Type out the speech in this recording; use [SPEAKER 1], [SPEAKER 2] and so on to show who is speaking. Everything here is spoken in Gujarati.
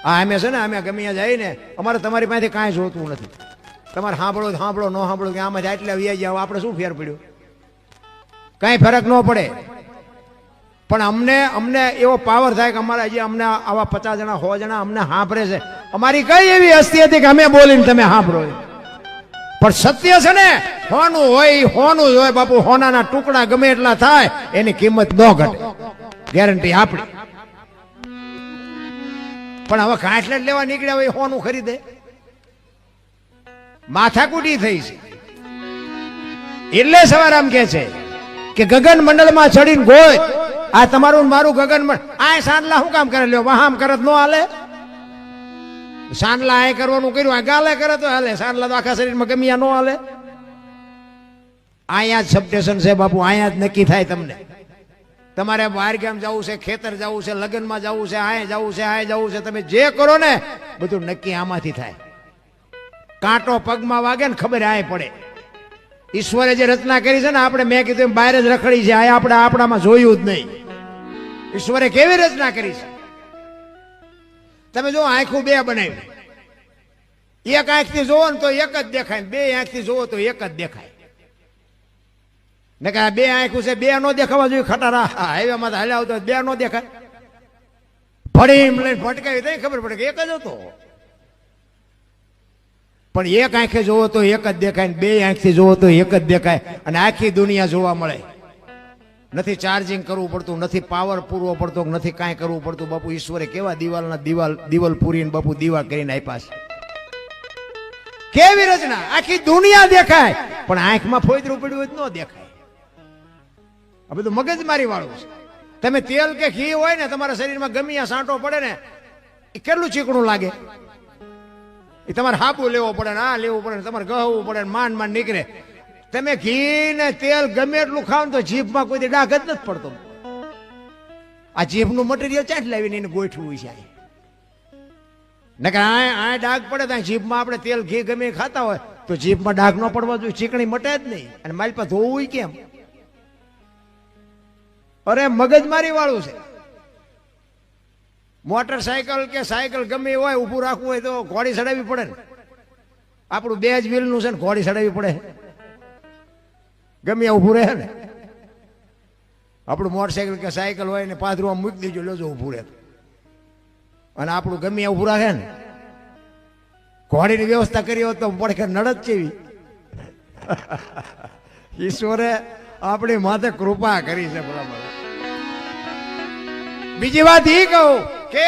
[SPEAKER 1] આ અમે છે ને અમે ગમે ત્યાં જઈને અમારે તમારી પાસે કાંઈ જોતું નથી. તમારે સાંભળો સાંભળો ન સાંભળો કે આમાં આટલા વ્યાજ જાવ આપણે શું ફેર પડ્યો, કાંઈ ફરક ન પડે. પણ અમને એવો પાવર થાય કે અમારા જે અમને આવા 50 જણા 100 જણા અમને સાંભળે છે. અમારી કઈ એવી હસ્તી હતી કે અમે બોલીને તમે સાંભળો. પણ સત્ય છે ને હોનું હોય હોનું જ હોય બાપુ. હોનાના ટુકડા ગમે એટલા થાય એની કિંમત ન ઘટે, ગેરંટી આપણી. પણ હવે કાંઠલે લેવા નીકળ્યા હોય હોનું ખરીદે, માથાકૂટી થઈ છે. એટલે સવારામ કે છે કે ગગન મંડળમાં ચડીને ગોય આ તમારું મારું ગગન આ સાંડલા શું કામ કરે લ્યો, વહામ કરત ન હાલે. સાંડલા આ કરવાનું કર્યું, આ ગાલે કરે તો હાલે. સાંડલા તો આખા શરીરમાં ગમ્યા ન હાલે. અહીંયા જ સબસ્ટેશન છે બાપુ, અહીંયા જ નક્કી થાય તમને. તમારે બહાર ગામ જવું છે, ખેતર જવું છે, લગ્નમાં જવું છે, આય જવું છે, આય જવું છે, તમે જે કરો ને બધું નક્કી આમાંથી થાય. કાંટો પગમાં વાગે ને ખબર આય પડે. ઈશ્વરે જે રચના કરી છે ને આપણે, મેં કીધું બહાર જ રખડી છે, આ આપણે આપણામાં જોયું જ નહીં. ઈશ્વરે કેવી રચના કરી છે તમે જો. આંખું બે બનાવી, એક આંખથી જોવો ને તો એક જ દેખાય, બે આંખથી જોવો તો એક જ દેખાય. ને કે બે આંખું છે, બે નો દેખાવા જોઈએ. ખટારા હાઈવેમાં તો હાલ્યા આવતો બે નો દેખાય. ફળીમ લઈને ભટકાવી તો ખબર પડે કે એક જ હતો. પણ એક આંખે જોવો તો એક જ દેખાય, બે આંખથી જોવો તો એક જ દેખાય. અને આખી દુનિયા જોવા મળે. નથી ચાર્જિંગ કરવું પડતું, નથી પાવર પૂરવો પડતો, નથી કાંઈ કરવું પડતું. બાપુ ઈશ્વરે કેવા દિવાલ પૂરીને બાપુ દીવા કરીને આપ્યા છે. કેવી રચના, આખી દુનિયા દેખાય પણ આંખમાં ફોતરું પડ્યું હોય ન દેખાય. આ બધું મગજમારી વાળું છે. તમે તેલ કે ઘી હોય ને તમારા શરીરમાં ગમે સાંટો પડે ને એ કેટલું ચીકણું લાગે. એ તમારે હાબુ લેવો પડે ને આ લેવું પડે ને તમારે ગહવું પડે ને માંડ માંડ નીકળે. તમે ઘી ને તેલ ગમે એટલું ખાવ ને તો જીભમાં કોઈ ડાઘ જ નથી પડતો. આ જીભનું મટીરિયલ ચાટ લાવીને એને ગોઠવું છે. નકર આ ડાઘ પડે તો જીભમાં આપણે તેલ ઘી ગમે ખાતા હોય તો જીભમાં ડાઘ ન પડવા જોઈએ, ચીકણી મટે જ નહીં. અને મારી પાસે ધોવું કેમ? અરે મગજમારી વાળું છે. મોટરસાયકલ કે સાયકલ ગમે હોય ઊભું રાખવું હોય તો ઘોડી ચડાવવી પડે ને. આપણું 2 જ વ્હીલનું છે ને ઘોડી ચડાવવી પડે. ગમે ઊભું રહે ને. આપણું મોટરસાયકલ કે સાયકલ હોય ને પાથરું આમ મૂકી દેજો, લેજો ઊભું રહે. અને આપણું ગમે ઊભું રાખે ને. ઘોડીની વ્યવસ્થા કરી હોત તો પડખે નડત કેવી. ઈશ્વરે આપણી માથે કૃપા કરી છે. બરાબર. બીજી વાત એ કહું કે